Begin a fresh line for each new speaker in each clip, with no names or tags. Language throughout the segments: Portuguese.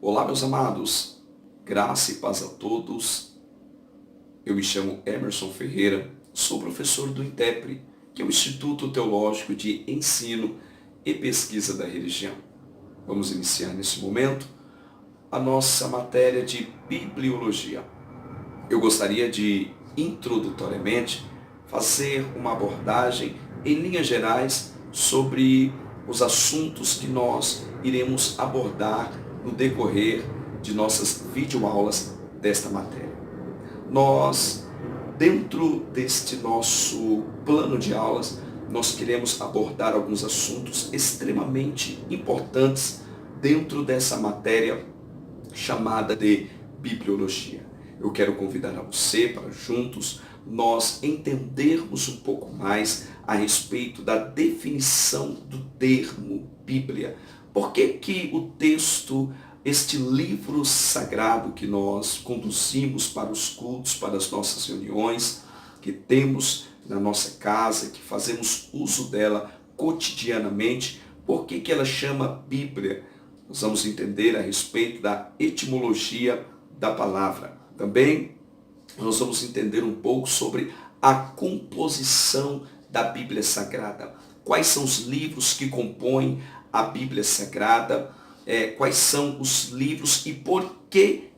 Olá, meus amados, graça e paz a todos. Eu me chamo Emerson Ferreira, sou professor do INTEPRE, que é o Instituto Teológico de Ensino e Pesquisa da Religião. Vamos iniciar nesse momento a nossa matéria de Bibliologia. Eu gostaria de, introdutoriamente, fazer uma abordagem em linhas gerais sobre os assuntos que nós iremos abordar no decorrer de nossas videoaulas desta matéria. Nós, dentro deste nosso plano de aulas, nós queremos abordar alguns assuntos extremamente importantes dentro dessa matéria chamada de Bibliologia. Eu quero convidar a você para juntos nós entendermos um pouco mais a respeito da definição do termo Bíblia. Por que o texto, este livro sagrado que nós conduzimos para os cultos, para as nossas reuniões, que temos na nossa casa, que fazemos uso dela cotidianamente, por que ela chama Bíblia? Nós vamos entender a respeito da etimologia da palavra. Também nós vamos entender um pouco sobre a composição da Bíblia Sagrada. Quais são os livros que compõem a Bíblia Sagrada? Quais são os livros e por que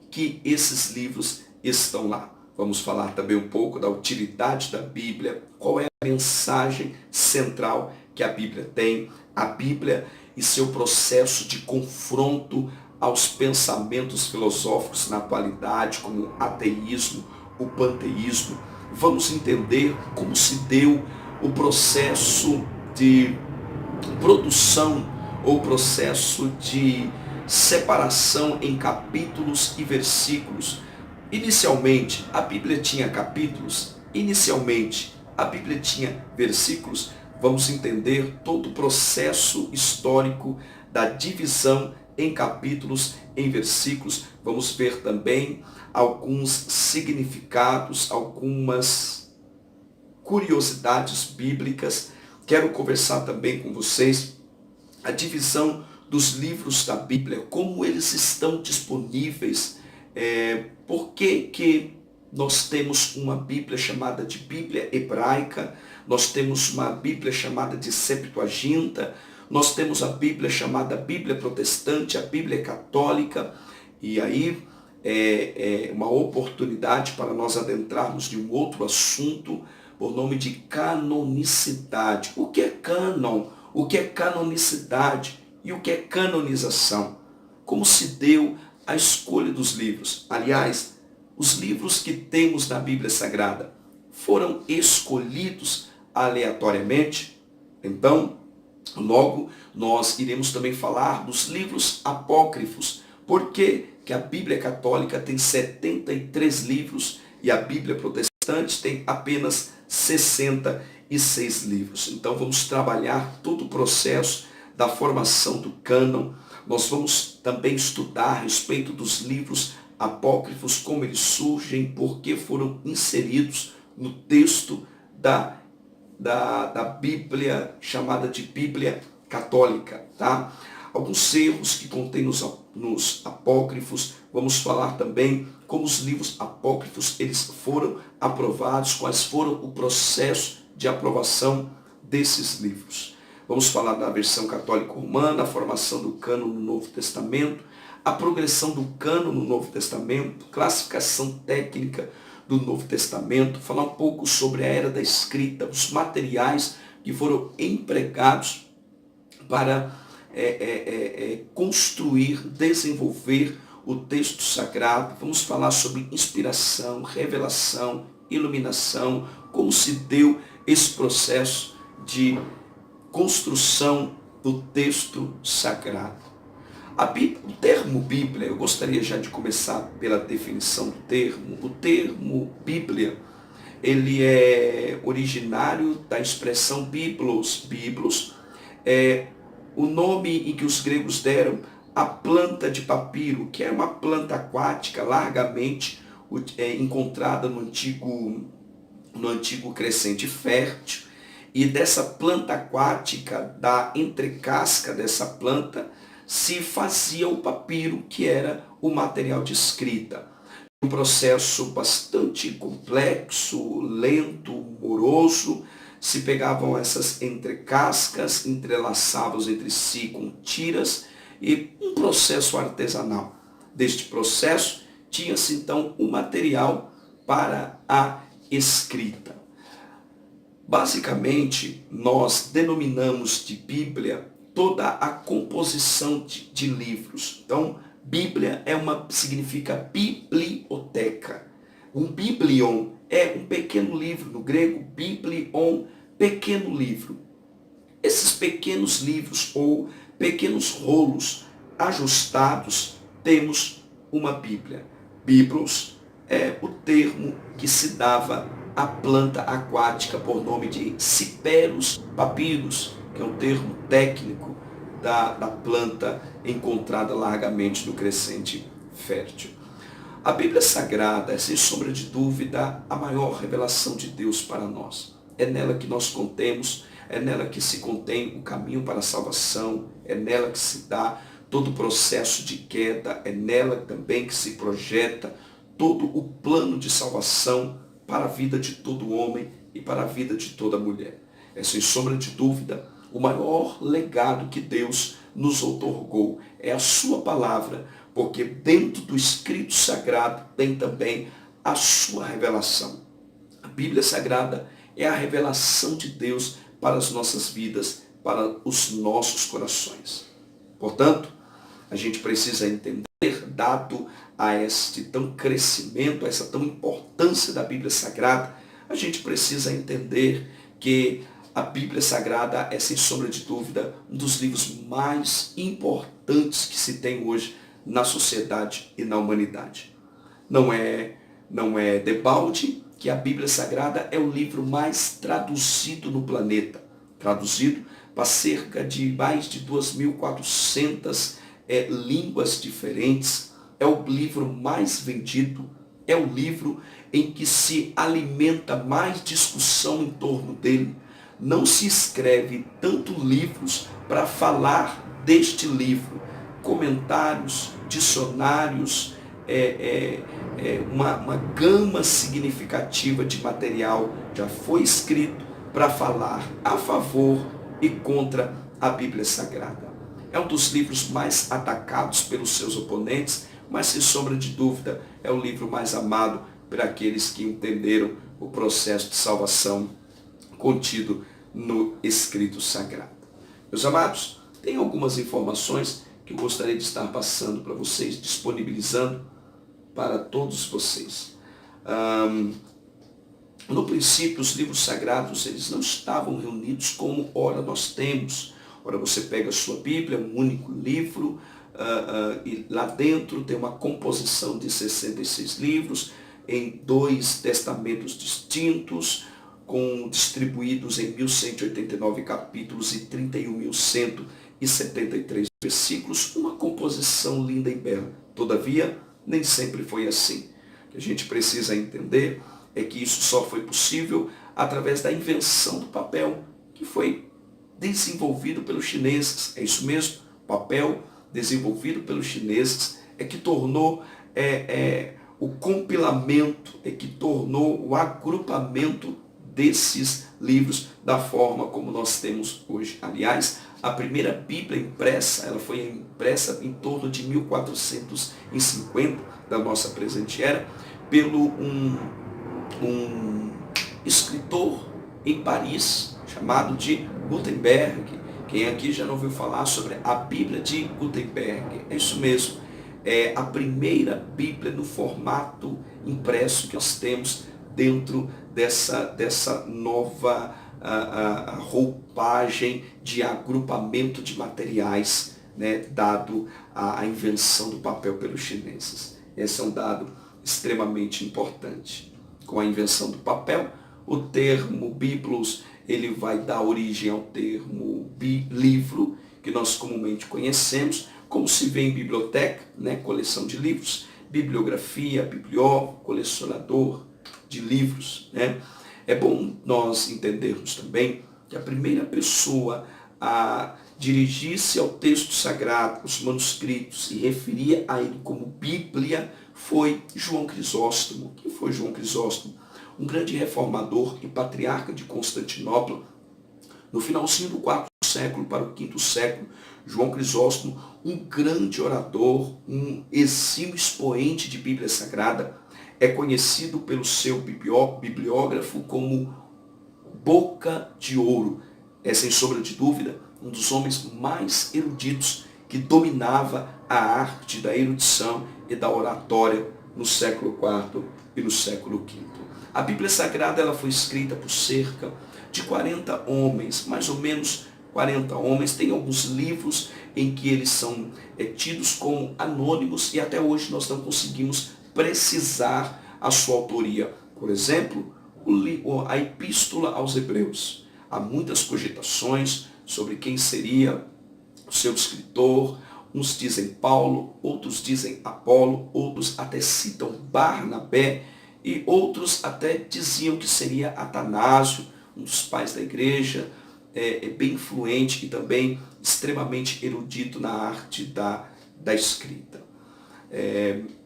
esses livros estão lá? Vamos falar também um pouco da utilidade da Bíblia, qual é a mensagem central que a Bíblia tem, a Bíblia e seu processo de confronto aos pensamentos filosóficos na atualidade, como o ateísmo, o panteísmo. Vamos entender como se deu o processo de produção ou processo de separação em capítulos e versículos. Inicialmente, a Bíblia tinha capítulos, inicialmente, a Bíblia tinha versículos. Vamos entender todo o processo histórico da divisão em capítulos, em versículos. Vamos ver também alguns significados, algumas curiosidades bíblicas. Quero conversar também com vocês a divisão dos livros da Bíblia, como eles estão disponíveis, por que nós temos uma Bíblia chamada de Bíblia Hebraica, nós temos uma Bíblia chamada de Septuaginta, nós temos a Bíblia chamada Bíblia Protestante, a Bíblia Católica, e aí é uma oportunidade para nós adentrarmos de um outro assunto, por nome de canonicidade. O que é cânon? O que é canonicidade? E o que é canonização? Como se deu a escolha dos livros? Aliás, os livros que temos na Bíblia Sagrada foram escolhidos aleatoriamente? Então, logo, nós iremos também falar dos livros apócrifos. Por que a Bíblia Católica tem 73 livros e a Bíblia Protestante tem apenas 66 livros? Então, vamos trabalhar todo o processo da formação do cânon. Nós vamos também estudar a respeito dos livros apócrifos, como eles surgem, por que foram inseridos no texto da Bíblia, chamada de Bíblia Católica, tá? Alguns erros que contém nos apócrifos. Vamos falar também como os livros apócrifos eles foram aprovados, quais foram o processo de aprovação desses livros. Vamos falar da versão católica romana, a formação do cânon no Novo Testamento, a progressão do cânon no Novo Testamento, classificação técnica do Novo Testamento, falar um pouco sobre a era da escrita, os materiais que foram empregados para construir, desenvolver o texto sagrado. Vamos falar sobre inspiração, revelação, iluminação, como se deu esse processo de construção do texto sagrado. O termo Bíblia, eu gostaria já de começar pela definição do termo. O termo Bíblia, ele é originário da expressão biblos. Biblos é o nome em que os gregos deram a planta de papiro, que é uma planta aquática largamente encontrada no antigo crescente fértil. E dessa planta aquática, da entrecasca dessa planta, se fazia o papiro, que era o material de escrita. Um processo bastante complexo, lento, moroso. Se pegavam essas entrecascas, entrelaçavam entre si com tiras e um processo artesanal. Deste processo, tinha-se então o material para a escrita. Basicamente, nós denominamos de Bíblia toda a composição de livros. Então, Bíblia significa biblioteca. Um biblion é um pequeno livro, no grego, biblion, pequeno livro. Esses pequenos livros ou pequenos rolos ajustados, temos uma Bíblia. Biblos é o termo que se dava à planta aquática por nome de Cyperus papyrus, que é um termo técnico da planta encontrada largamente no crescente fértil. A Bíblia Sagrada é, sem sombra de dúvida, a maior revelação de Deus para nós. É nela que nós contemos, é nela que se contém o caminho para a salvação, é nela que se dá todo o processo de queda, é nela também que se projeta todo o plano de salvação para a vida de todo homem e para a vida de toda mulher. É, sem sombra de dúvida, o maior legado que Deus nos outorgou é a sua palavra, porque dentro do escrito sagrado tem também a sua revelação. A Bíblia Sagrada é a revelação de Deus para as nossas vidas, para os nossos corações. Portanto, a gente precisa entender, dado a este tão crescimento, a essa tão importância da Bíblia Sagrada, a gente precisa entender que a Bíblia Sagrada é, sem sombra de dúvida, um dos livros mais importantes que se tem hoje na sociedade e na humanidade. Não é debalde que a Bíblia Sagrada é o livro mais traduzido no planeta. Traduzido para cerca de mais de 2.400 línguas diferentes. É o livro mais vendido. É o livro em que se alimenta mais discussão em torno dele. Não se escreve tanto livros para falar deste livro. Comentários, dicionários, uma gama significativa de material já foi escrito para falar a favor e contra a Bíblia Sagrada. É um dos livros mais atacados pelos seus oponentes, mas sem sombra de dúvida é o livro mais amado por aqueles que entenderam o processo de salvação contido no escrito sagrado. Meus amados, tem algumas informações que eu gostaria de estar passando para vocês, disponibilizando para todos vocês. No princípio, os livros sagrados, eles não estavam reunidos como ora nós temos. Ora, você pega a sua Bíblia, um único livro, e lá dentro tem uma composição de 66 livros, em 2 testamentos distintos, distribuídos em 1.189 capítulos e 31.173 versículos, uma composição linda e bela. Todavia, nem sempre foi assim. O que a gente precisa entender é que isso só foi possível através da invenção do papel, que foi desenvolvido pelos chineses. É isso mesmo, papel desenvolvido pelos chineses é que tornou o compilamento, é que tornou o agrupamento desses livros da forma como nós temos hoje. Aliás, a primeira Bíblia impressa, ela foi impressa em torno de 1450 da nossa presente era, pelo um escritor em Paris, chamado de Gutenberg. Quem aqui já não ouviu falar sobre a Bíblia de Gutenberg? É isso mesmo. É a primeira Bíblia no formato impresso que nós temos dentro dessa nova roupagem de agrupamento de materiais, né, dado a invenção do papel pelos chineses. Esse é um dado extremamente importante. Com a invenção do papel, o termo biblos, ele vai dar origem ao termo livro, que nós comumente conhecemos, como se vê em biblioteca, né, coleção de livros, bibliografia, colecionador de livros, né? É bom nós entendermos também que a primeira pessoa a dirigir-se ao texto sagrado, os manuscritos, e referia a ele como Bíblia, foi João Crisóstomo. Quem foi João Crisóstomo? Um grande reformador e patriarca de Constantinopla. No finalzinho do quarto século para o quinto século, João Crisóstomo, um grande orador, um exímio expoente de Bíblia Sagrada, é conhecido pelo seu bibliógrafo como Boca de Ouro. É, sem sombra de dúvida, um dos homens mais eruditos que dominava a arte da erudição e da oratória no século IV e no século V. A Bíblia Sagrada ela foi escrita por cerca de 40 homens, mais ou menos 40 homens. Tem alguns livros em que eles são tidos como anônimos e até hoje nós não conseguimos precisar a sua autoria. Por exemplo, a Epístola aos Hebreus. Há muitas cogitações sobre quem seria o seu escritor. Uns dizem Paulo, outros dizem Apolo, outros até citam Barnabé e outros até diziam que seria Atanásio, um dos pais da igreja, bem influente e também extremamente erudito na arte da escrita.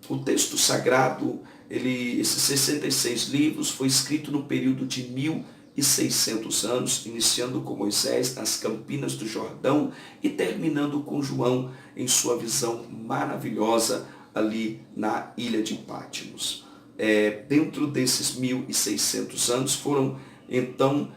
O texto sagrado, esses 66 livros, foi escrito no período de 1600 anos, iniciando com Moisés nas Campinas do Jordão e terminando com João em sua visão maravilhosa ali na ilha de Patmos. Dentro desses 1600 anos foram então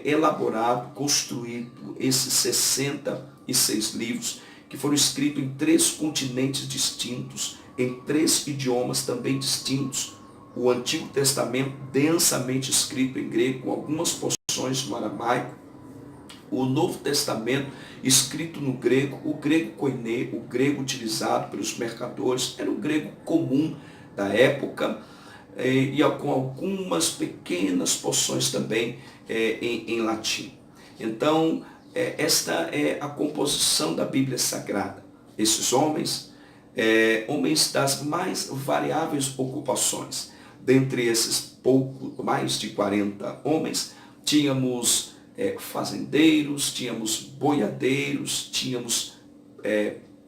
elaborados, construídos esses 66 livros que foram escritos em 3 continentes distintos, em 3 idiomas também distintos. O Antigo Testamento densamente escrito em grego, com algumas porções no aramaico. O Novo Testamento escrito no grego, o grego koiné, o grego utilizado pelos mercadores, era o grego comum da época, e com algumas pequenas porções também em latim. Então, esta é a composição da Bíblia Sagrada. Esses homens, homens das mais variáveis ocupações. Dentre esses mais de 40 homens, tínhamos fazendeiros, tínhamos boiadeiros, tínhamos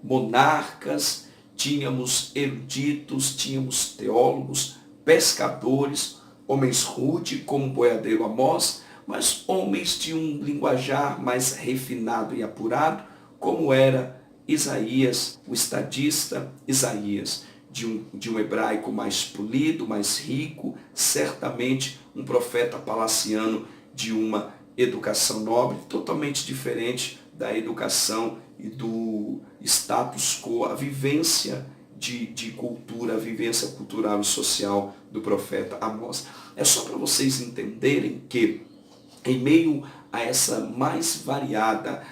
monarcas, tínhamos eruditos, tínhamos teólogos, pescadores, homens rude como o boiadeiro Amós, mas homens de um linguajar mais refinado e apurado, como era Isaías, o estadista Isaías, de um hebraico mais polido, mais rico, certamente um profeta palaciano de uma educação nobre, totalmente diferente da educação e do status quo, a vivência de cultura, a vivência cultural e social do profeta Amós. É só para vocês entenderem que, em meio a essa mais variada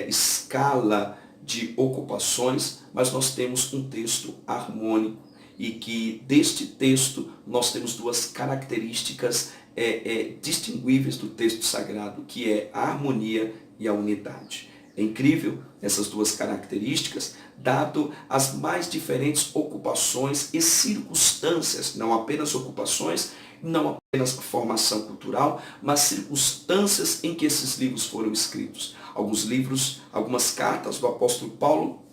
escala de ocupações, mas nós temos um texto harmônico e que deste texto nós temos 2 características distinguíveis do texto sagrado, que é a harmonia e a unidade. É incrível essas 2 características, dado as mais diferentes ocupações e circunstâncias, não apenas ocupações, não apenas formação cultural, mas circunstâncias em que esses livros foram escritos. Alguns livros, algumas cartas do apóstolo Paulo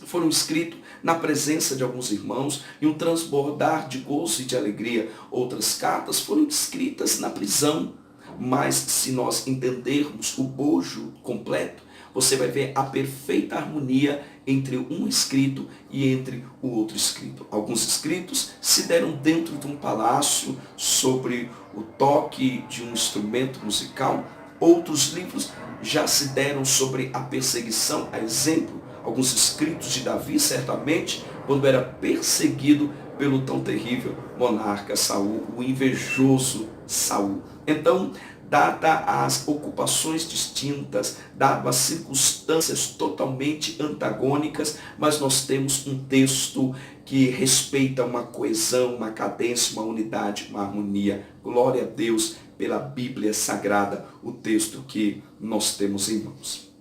foram escritos na presença de alguns irmãos e um transbordar de gozo e de alegria. Outras cartas foram escritas na prisão, mas se nós entendermos o bojo completo, você vai ver a perfeita harmonia entre um escrito e entre o outro escrito. Alguns escritos se deram dentro de um palácio sobre o toque de um instrumento musical. Outros livros já se deram sobre a perseguição, a exemplo, alguns escritos de Davi, certamente, quando era perseguido pelo tão terrível monarca Saul, o invejoso Saul. Então, dada as ocupações distintas, dado as circunstâncias totalmente antagônicas, mas nós temos um texto que respeita uma coesão, uma cadência, uma unidade, uma harmonia. Glória a Deus pela Bíblia Sagrada, o texto que nós temos em mãos.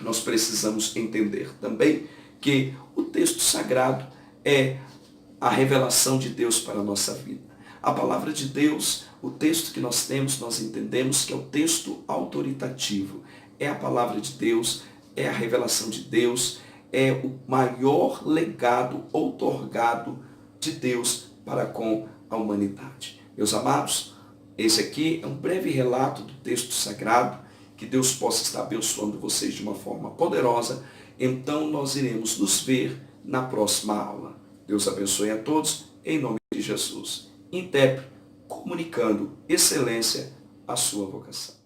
Nós precisamos entender também que o texto sagrado é a revelação de Deus para a nossa vida. A palavra de Deus, o texto que nós temos, nós entendemos que é o texto autoritativo. é a palavra de Deus, é a revelação de Deus, é o maior legado outorgado de Deus para com a humanidade. Meus amados, esse aqui é um breve relato do texto sagrado. Que Deus possa estar abençoando vocês de uma forma poderosa. Então nós iremos nos ver na próxima aula. Deus abençoe a todos, em nome de Jesus. INTEP, comunicando excelência à sua vocação.